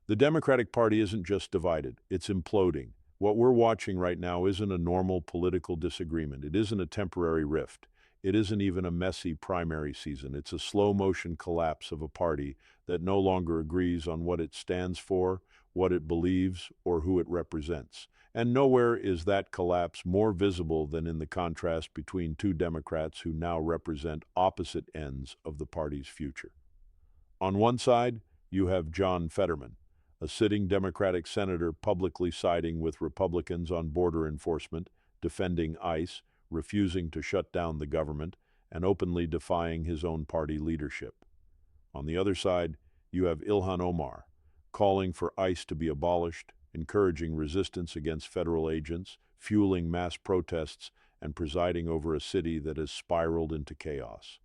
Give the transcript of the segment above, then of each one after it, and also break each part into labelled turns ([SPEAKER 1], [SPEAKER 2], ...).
[SPEAKER 1] The Democratic Party isn't just divided, it's imploding. What we're watching right now isn't a normal political disagreement. It isn't a temporary rift. It isn't even a messy primary season. It's a slow-motion collapse of a party that no longer agrees on what it stands for, what it believes, or who it represents. And nowhere is that collapse more visible than in the contrast between two Democrats who now represent opposite ends of the party's future. On one side, you have John Fetterman, a sitting Democratic senator publicly siding with Republicans on border enforcement, defending ICE, refusing to shut down the government, and openly defying his own party leadership. On the other side, you have Ilhan Omar, calling for ICE to be abolished, encouraging resistance against federal agents, fueling mass protests, and presiding over a city that has spiraled into chaos.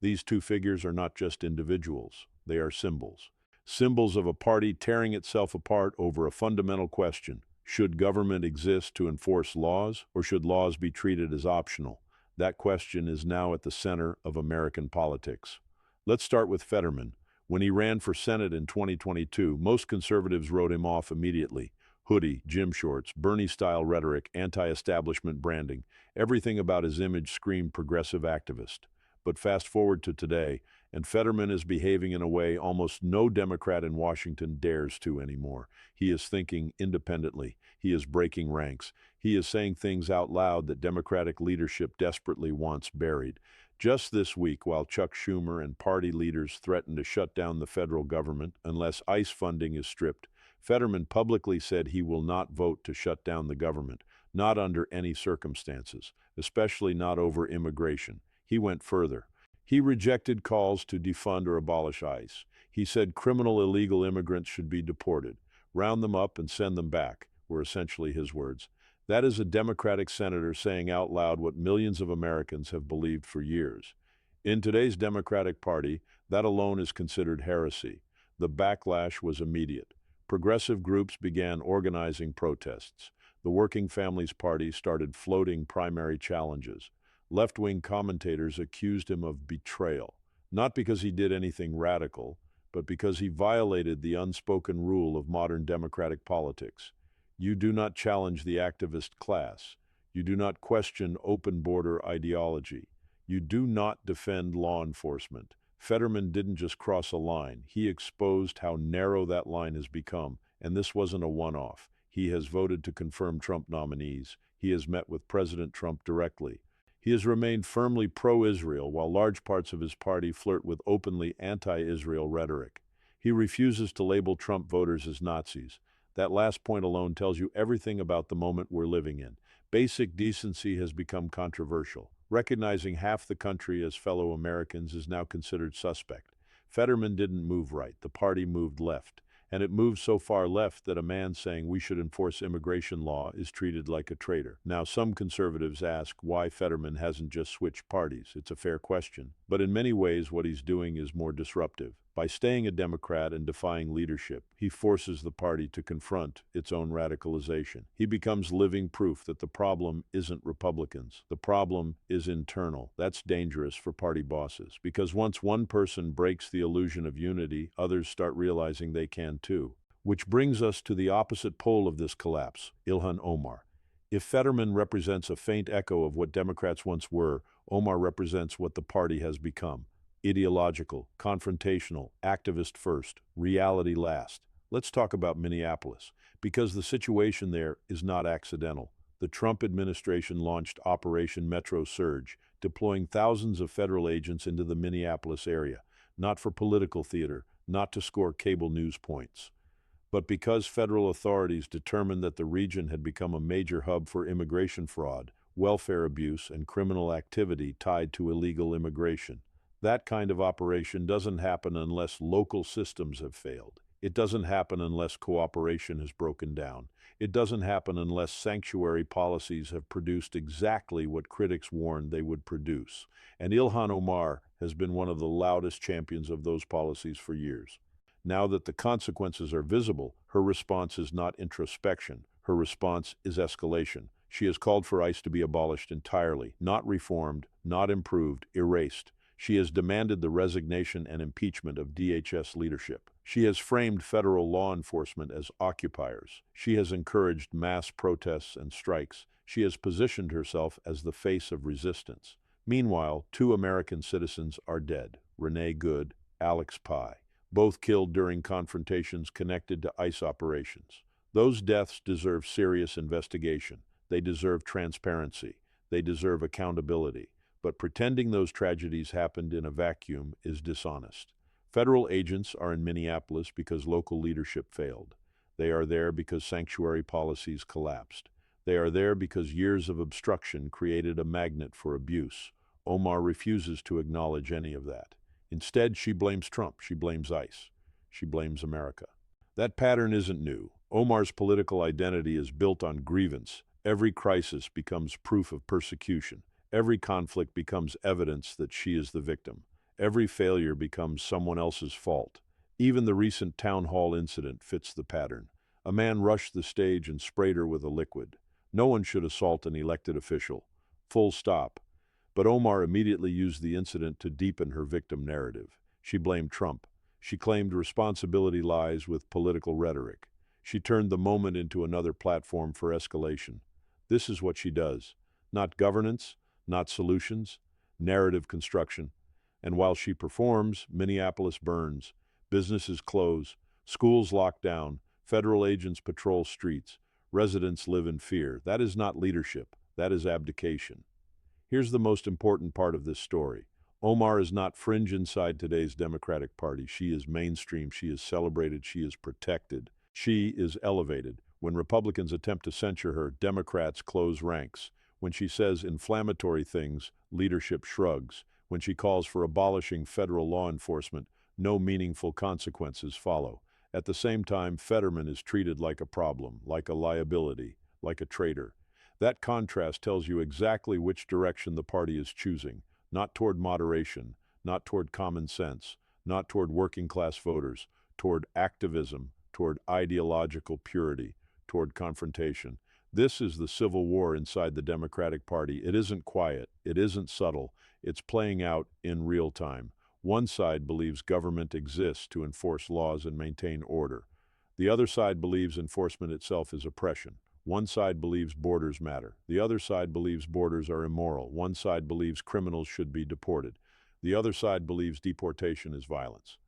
[SPEAKER 1] These two figures are not just individuals, they are symbols. Symbols of a party tearing itself apart over a fundamental question. Should government exist to enforce laws, or should laws be treated as optional? That question is now at the center of American politics. Let's start with Fetterman. When he ran for Senate in 2022, most conservatives wrote him off immediately. Hoodie, gym shorts, Bernie-style rhetoric, anti-establishment branding. Everything about his image screamed progressive activist. But fast forward to today, and Fetterman is behaving in a way almost no Democrat in Washington dares to anymore. He is thinking independently. He is breaking ranks. He is saying things out loud that Democratic leadership desperately wants buried. Just this week, while Chuck Schumer and party leaders threaten to shut down the federal government unless ICE funding is stripped, Fetterman publicly said he will not vote to shut down the government, not under any circumstances, especially not over immigration. He went further. He rejected calls to defund or abolish ICE. He said criminal illegal immigrants should be deported. Round them up and send them back, were essentially his words. That is a Democratic senator saying out loud what millions of Americans have believed for years. In today's Democratic Party, that alone is considered heresy. The backlash was immediate. Progressive groups began organizing protests. The Working Families Party started floating primary challenges. Left-wing commentators accused him of betrayal, not because he did anything radical, but because he violated the unspoken rule of modern democratic politics. You do not challenge the activist class. You do not question open border ideology. You do not defend law enforcement. Fetterman didn't just cross a line. He exposed how narrow that line has become, and this wasn't a one-off. He has voted to confirm Trump nominees. He has met with President Trump directly. He has remained firmly pro-Israel while large parts of his party flirt with openly anti-Israel rhetoric. He refuses to label Trump voters as Nazis. That last point alone tells you everything about the moment we're living in. Basic decency has become controversial. Recognizing half the country as fellow Americans is now considered suspect. Fetterman didn't move right. The party moved left. And it moved so far left that a man saying we should enforce immigration law is treated like a traitor. Now, some conservatives ask why Fetterman hasn't just switched parties. It's a fair question. But in many ways, what he's doing is more disruptive. By staying a Democrat and defying leadership, he forces the party to confront its own radicalization. He becomes living proof that the problem isn't Republicans. The problem is internal. That's dangerous for party bosses, because once one person breaks the illusion of unity, others start realizing they can too. Which brings us to the opposite pole of this collapse, Ilhan Omar. If Fetterman represents a faint echo of what Democrats once were, Omar represents what the party has become. Ideological, confrontational, activist first, reality last. Let's talk about Minneapolis, because the situation there is not accidental. The Trump administration launched Operation Metro Surge, deploying thousands of federal agents into the Minneapolis area, not for political theater, not to score cable news points, but because federal authorities determined that the region had become a major hub for immigration fraud, welfare abuse, and criminal activity tied to illegal immigration. That kind of operation doesn't happen unless local systems have failed. It doesn't happen unless cooperation has broken down. It doesn't happen unless sanctuary policies have produced exactly what critics warned they would produce. And Ilhan Omar has been one of the loudest champions of those policies for years. Now that the consequences are visible, her response is not introspection. Her response is escalation. She has called for ICE to be abolished entirely, not reformed, not improved, erased. She has demanded the resignation and impeachment of DHS leadership. She has framed federal law enforcement as occupiers. She has encouraged mass protests and strikes. She has positioned herself as the face of resistance. Meanwhile, two American citizens are dead, Renee Good, Alex Pye, both killed during confrontations connected to ICE operations. Those deaths deserve serious investigation. They deserve transparency. They deserve accountability. But pretending those tragedies happened in a vacuum is dishonest. Federal agents are in Minneapolis because local leadership failed. They are there because sanctuary policies collapsed. They are there because years of obstruction created a magnet for abuse. Omar refuses to acknowledge any of that. Instead, she blames Trump. She blames ICE. She blames America. That pattern isn't new. Omar's political identity is built on grievance. Every crisis becomes proof of persecution. Every conflict becomes evidence that she is the victim. Every failure becomes someone else's fault. Even the recent town hall incident fits the pattern. A man rushed the stage and sprayed her with a liquid. No one should assault an elected official. Full stop. But Omar immediately used the incident to deepen her victim narrative. She blamed Trump. She claimed responsibility lies with political rhetoric. She turned the moment into another platform for escalation. This is what she does. Not governance, not solutions, narrative construction. And while she performs, Minneapolis burns, businesses close, schools lock down, federal agents patrol streets, residents live in fear. That is not leadership. That is abdication. Here's the most important part of this story. Omar is not fringe inside today's Democratic Party. She is mainstream. She is celebrated. She is protected. She is elevated. When Republicans attempt to censure her, Democrats close ranks. When she says inflammatory things, leadership shrugs. When she calls for abolishing federal law enforcement, no meaningful consequences follow. At the same time, Fetterman is treated like a problem, like a liability, like a traitor. That contrast tells you exactly which direction the party is choosing, not toward moderation, not toward common sense, not toward working-class voters, toward activism, toward ideological purity, toward confrontation. This is the civil war inside the Democratic Party. It isn't quiet. It isn't subtle. It's playing out in real time. One side believes government exists to enforce laws and maintain order. The other side believes enforcement itself is oppression. One side believes borders matter. The other side believes borders are immoral. One side believes criminals should be deported. The other side believes deportation is violence.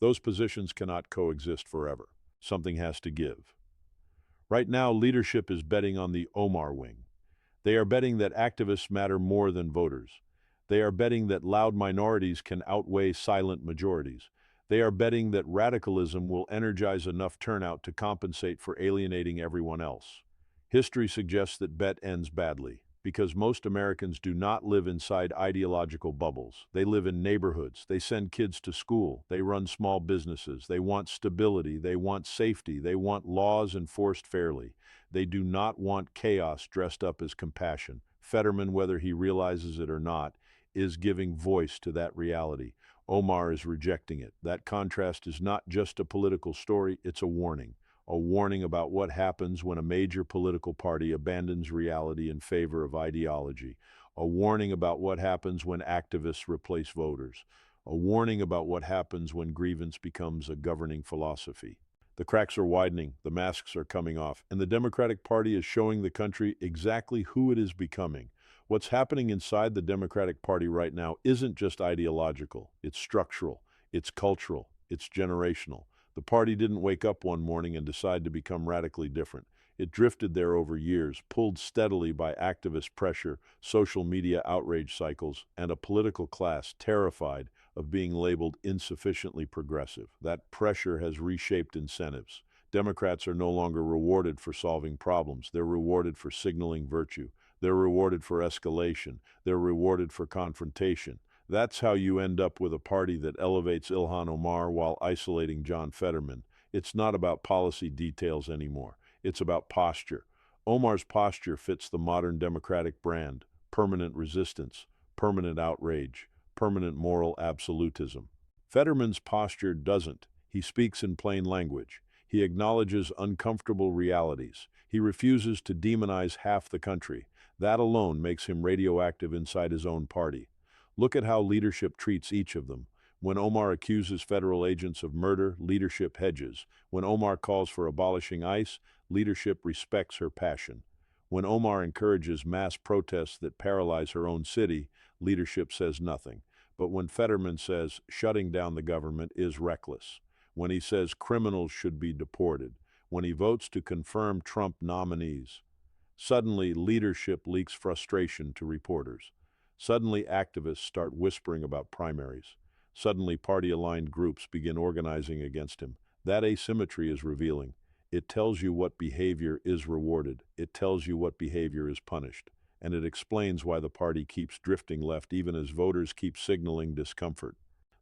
[SPEAKER 1] Those positions cannot coexist forever. Something has to give. Right now, leadership is betting on the Omar wing. They are betting that activists matter more than voters. They are betting that loud minorities can outweigh silent majorities. They are betting that radicalism will energize enough turnout to compensate for alienating everyone else. History suggests that bet ends badly, because most Americans do not live inside ideological bubbles. They live in neighborhoods. They send kids to school. They run small businesses. They want stability. They want safety. They want laws enforced fairly. They do not want chaos dressed up as compassion. Fetterman, whether he realizes it or not, is giving voice to that reality. Omar is rejecting it. That contrast is not just a political story, it's a warning. A warning about what happens when a major political party abandons reality in favor of ideology. A warning about what happens when activists replace voters. A warning about what happens when grievance becomes a governing philosophy. The cracks are widening, the masks are coming off, and the Democratic Party is showing the country exactly who it is becoming. What's happening inside the Democratic Party right now isn't just ideological, it's structural, it's cultural, it's generational. The party didn't wake up one morning and decide to become radically different. It drifted there over years, pulled steadily by activist pressure, social media outrage cycles, and a political class terrified of being labeled insufficiently progressive. That pressure has reshaped incentives. Democrats are no longer rewarded for solving problems. They're rewarded for signaling virtue. They're rewarded for escalation. They're rewarded for confrontation. That's how you end up with a party that elevates Ilhan Omar while isolating John Fetterman. It's not about policy details anymore. It's about posture. Omar's posture fits the modern Democratic brand: permanent resistance, permanent outrage, permanent moral absolutism. Fetterman's posture doesn't. He speaks in plain language. He acknowledges uncomfortable realities. He refuses to demonize half the country. That alone makes him radioactive inside his own party. Look at how leadership treats each of them. When Omar accuses federal agents of murder, leadership hedges. When Omar calls for abolishing ICE, leadership respects her passion. When Omar encourages mass protests that paralyze her own city, leadership says nothing. But when Fetterman says shutting down the government is reckless, when he says criminals should be deported, when he votes to confirm Trump nominees, suddenly leadership leaks frustration to reporters. Suddenly activists start whispering about primaries. Suddenly party-aligned groups begin organizing against him. That asymmetry is revealing. It tells you what behavior is rewarded. It tells you what behavior is punished. And it explains why the party keeps drifting left even as voters keep signaling discomfort.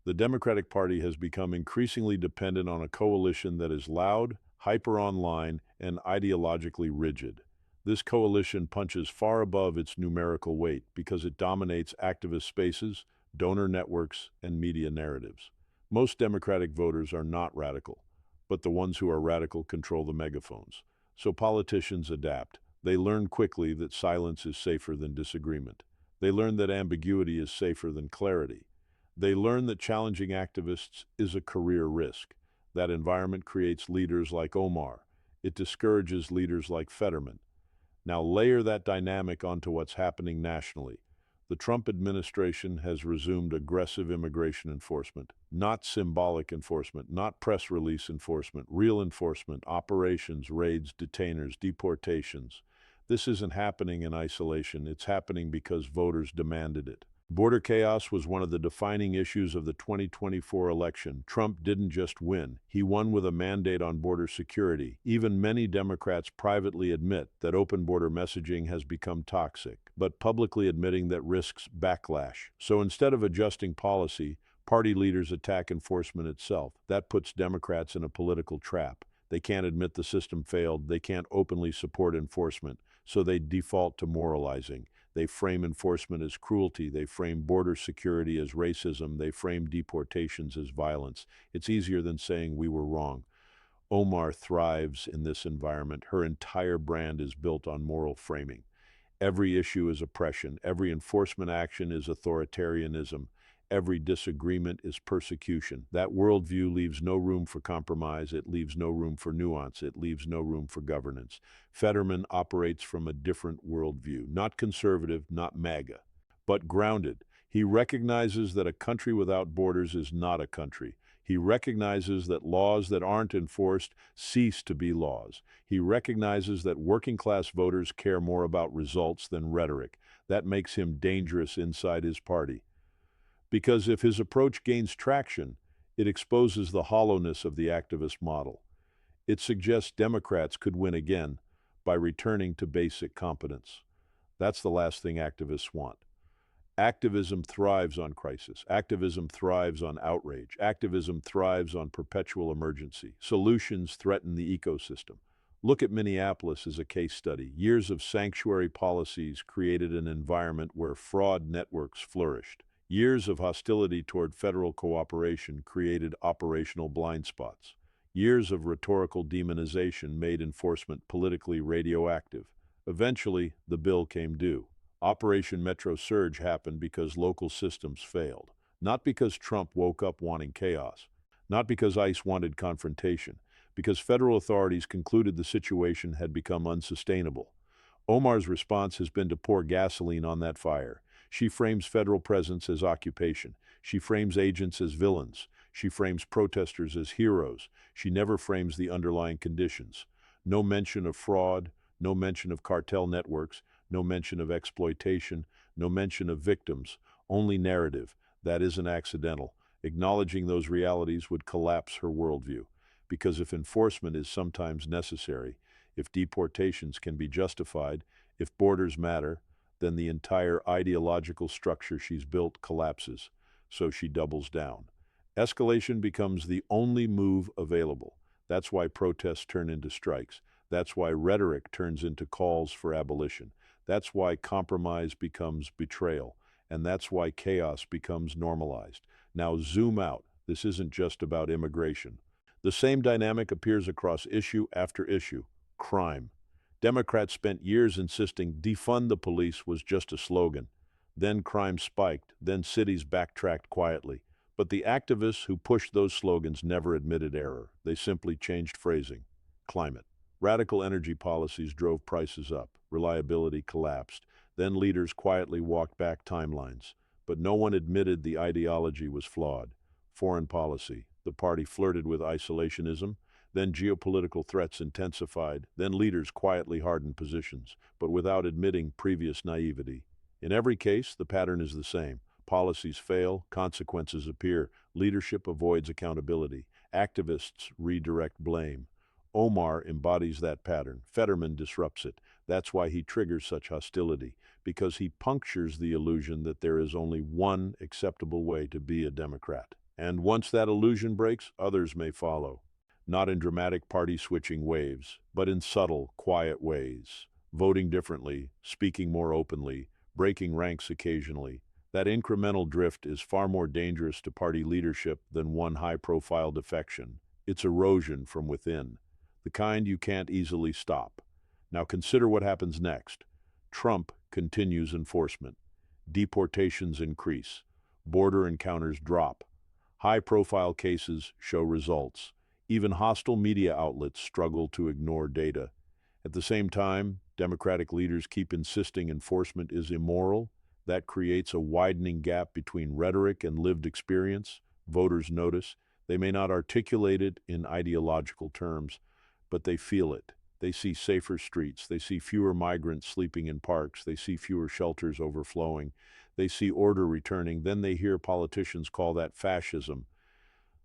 [SPEAKER 1] The Democratic Party has become increasingly dependent on a coalition that is loud, hyper-online, and ideologically rigid. This coalition punches far above its numerical weight because it dominates activist spaces, donor networks, and media narratives. Most Democratic voters are not radical, but the ones who are radical control the megaphones. So politicians adapt. They learn quickly that silence is safer than disagreement. They learn that ambiguity is safer than clarity. They learn that challenging activists is a career risk. That environment creates leaders like Omar. It discourages leaders like Fetterman. Now layer that dynamic onto what's happening nationally. The Trump administration has resumed aggressive immigration enforcement, not symbolic enforcement, not press release enforcement, real enforcement, operations, raids, detainers, deportations. This isn't happening in isolation, it's happening because voters demanded it. Border chaos was one of the defining issues of the 2024 election. Trump didn't just win, he won with a mandate on border security. Even many Democrats privately admit that open border messaging has become toxic, but publicly admitting that risks backlash. So instead of adjusting policy, party leaders attack enforcement itself. That puts Democrats in a political trap. They can't admit the system failed, they can't openly support enforcement, so they default to moralizing. They frame enforcement as cruelty. They frame border security as racism. They frame deportations as violence. It's easier than saying we were wrong. Omar thrives in this environment. Her entire brand is built on moral framing. Every issue is oppression. Every enforcement action is authoritarianism. Every disagreement is persecution. That worldview leaves no room for compromise. It leaves no room for nuance. It leaves no room for governance. Fetterman operates from a different worldview, not conservative, not MAGA, but grounded. He recognizes that a country without borders is not a country. He recognizes that laws that aren't enforced cease to be laws. He recognizes that working-class voters care more about results than rhetoric. That makes him dangerous inside his party. Because if his approach gains traction, it exposes the hollowness of the activist model. It suggests Democrats could win again by returning to basic competence. That's the last thing activists want. Activism thrives on crisis. Activism thrives on outrage. Activism thrives on perpetual emergency. Solutions threaten the ecosystem. Look at Minneapolis as a case study. Years of sanctuary policies created an environment where fraud networks flourished. Years of hostility toward federal cooperation created operational blind spots. Years of rhetorical demonization made enforcement politically radioactive. Eventually, the bill came due. Operation Metro Surge happened because local systems failed. Not because Trump woke up wanting chaos. Not because ICE wanted confrontation. Because federal authorities concluded the situation had become unsustainable. Omar's response has been to pour gasoline on that fire. She frames federal presence as occupation. She frames agents as villains. She frames protesters as heroes. She never frames the underlying conditions. No mention of fraud, no mention of cartel networks, no mention of exploitation, no mention of victims, only narrative. That isn't accidental. Acknowledging those realities would collapse her worldview. Because if enforcement is sometimes necessary, if deportations can be justified, if borders matter, then the entire ideological structure she's built collapses. So she doubles down. Escalation becomes the only move available. That's why protests turn into strikes. That's why rhetoric turns into calls for abolition. That's why compromise becomes betrayal. And that's why chaos becomes normalized. Now zoom out. This isn't just about immigration. The same dynamic appears across issue after issue. Crime. Democrats spent years insisting defund the police was just a slogan. Then crime spiked, then cities backtracked quietly. But the activists who pushed those slogans never admitted error. They simply changed phrasing. Climate. Radical energy policies drove prices up. Reliability collapsed. Then leaders quietly walked back timelines. But no one admitted the ideology was flawed. Foreign policy. The party flirted with isolationism. Then geopolitical threats intensified. Then leaders quietly hardened positions, but without admitting previous naivety. In every case, the pattern is the same. Policies fail, consequences appear, leadership avoids accountability, activists redirect blame. Omar embodies that pattern. Fetterman disrupts it. That's why he triggers such hostility, because he punctures the illusion that there is only one acceptable way to be a Democrat. And once that illusion breaks, others may follow. Not in dramatic party-switching waves, but in subtle, quiet ways. Voting differently, speaking more openly, breaking ranks occasionally. That incremental drift is far more dangerous to party leadership than one high-profile defection. It's erosion from within, the kind you can't easily stop. Now consider what happens next. Trump continues enforcement. Deportations increase. Border encounters drop. High-profile cases show results. Even hostile media outlets struggle to ignore data. At the same time, Democratic leaders keep insisting enforcement is immoral. That creates a widening gap between rhetoric and lived experience. Voters notice. They may not articulate it in ideological terms, but they feel it. They see safer streets. They see fewer migrants sleeping in parks. They see fewer shelters overflowing. They see order returning. Then they hear politicians call that fascism.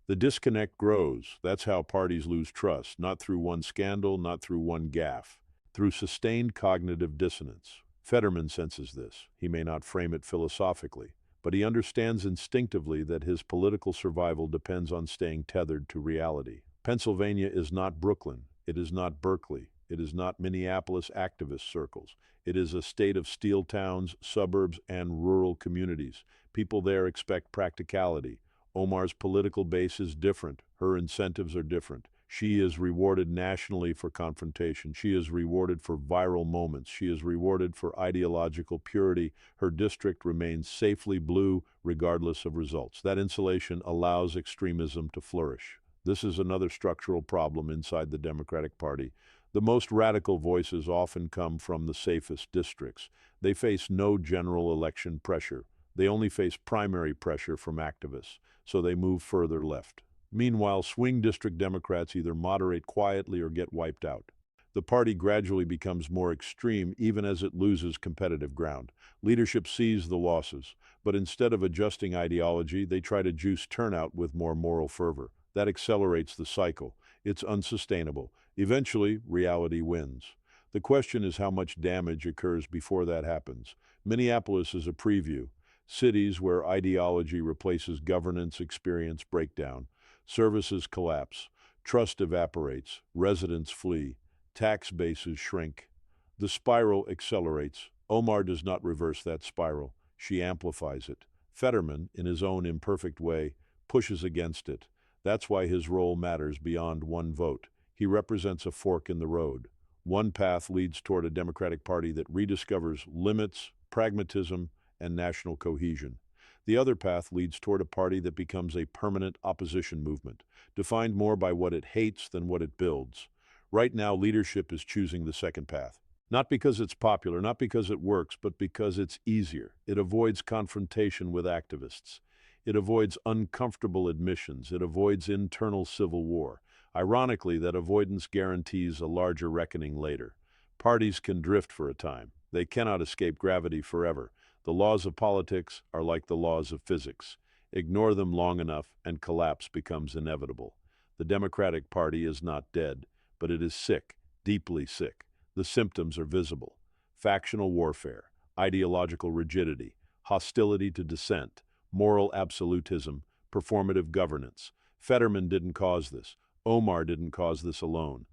[SPEAKER 1] The disconnect grows. That's how parties lose trust, not through one scandal, not through one gaffe, through sustained cognitive dissonance. Fetterman senses this. He may not frame it philosophically, but he understands instinctively that his political survival depends on staying tethered to reality. Pennsylvania is not Brooklyn. It is not Berkeley. It is not Minneapolis activist circles. It is a state of steel towns, suburbs, and rural communities. People there expect practicality. Omar's political base is different. Her incentives are different. She is rewarded nationally for confrontation. She is rewarded for viral moments. She is rewarded for ideological purity. Her district remains safely blue regardless of results. That insulation allows extremism to flourish. This is another structural problem inside the Democratic Party. The most radical voices often come from the safest districts. They face no general election pressure. They only face primary pressure from activists, so they move further left. Meanwhile, swing district Democrats either moderate quietly or get wiped out. The party gradually becomes more extreme even as it loses competitive ground. Leadership sees the losses, but instead of adjusting ideology, they try to juice turnout with more moral fervor. That accelerates the cycle. It's unsustainable. Eventually, reality wins. The question is how much damage occurs before that happens. Minneapolis is a preview. Cities where ideology replaces governance experience breakdown. Services collapse. Trust evaporates. Residents flee. Tax bases shrink. The spiral accelerates. Omar does not reverse that spiral. She amplifies it. Fetterman, in his own imperfect way, pushes against it. That's why his role matters beyond one vote. He represents a fork in the road. One path leads toward a Democratic Party that rediscovers limits, pragmatism, and national cohesion. The other path leads toward a party that becomes a permanent opposition movement, defined more by what it hates than what it builds. Right now, leadership is choosing the second path. Not because it's popular, not because it works, but because it's easier. It avoids confrontation with activists. It avoids uncomfortable admissions. It avoids internal civil war. Ironically, that avoidance guarantees a larger reckoning later. Parties can drift for a time. They cannot escape gravity forever. The laws of politics are like the laws of physics. Ignore them long enough and collapse becomes inevitable. The Democratic Party is not dead, but it is sick, deeply sick. The symptoms are visible. Factional warfare, ideological rigidity, hostility to dissent, moral absolutism, performative governance. Fetterman didn't cause this. Omar didn't cause this alone.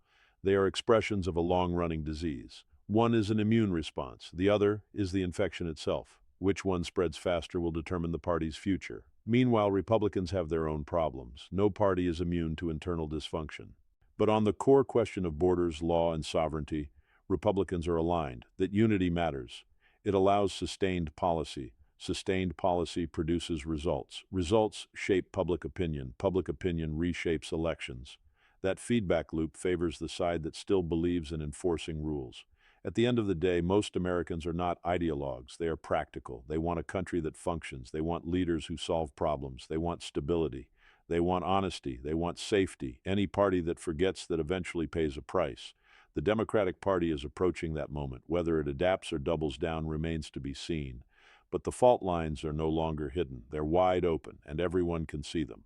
[SPEAKER 1] They are expressions of a long-running disease. One is an immune response. The other is the infection itself. Which one spreads faster will determine the party's future. Meanwhile, Republicans have their own problems. No party is immune to internal dysfunction. But on the core question of borders, law, and sovereignty, Republicans are aligned that unity matters. It allows sustained policy. Sustained policy produces results. Results shape public opinion. Public opinion reshapes elections. That feedback loop favors the side that still believes in enforcing rules. At the end of the day, most Americans are not ideologues. They are practical. They want a country that functions. They want leaders who solve problems. They want stability. They want honesty. They want safety. Any party that forgets that eventually pays a price. The Democratic Party is approaching that moment. Whether it adapts or doubles down remains to be seen. But the fault lines are no longer hidden. They're wide open, and everyone can see them.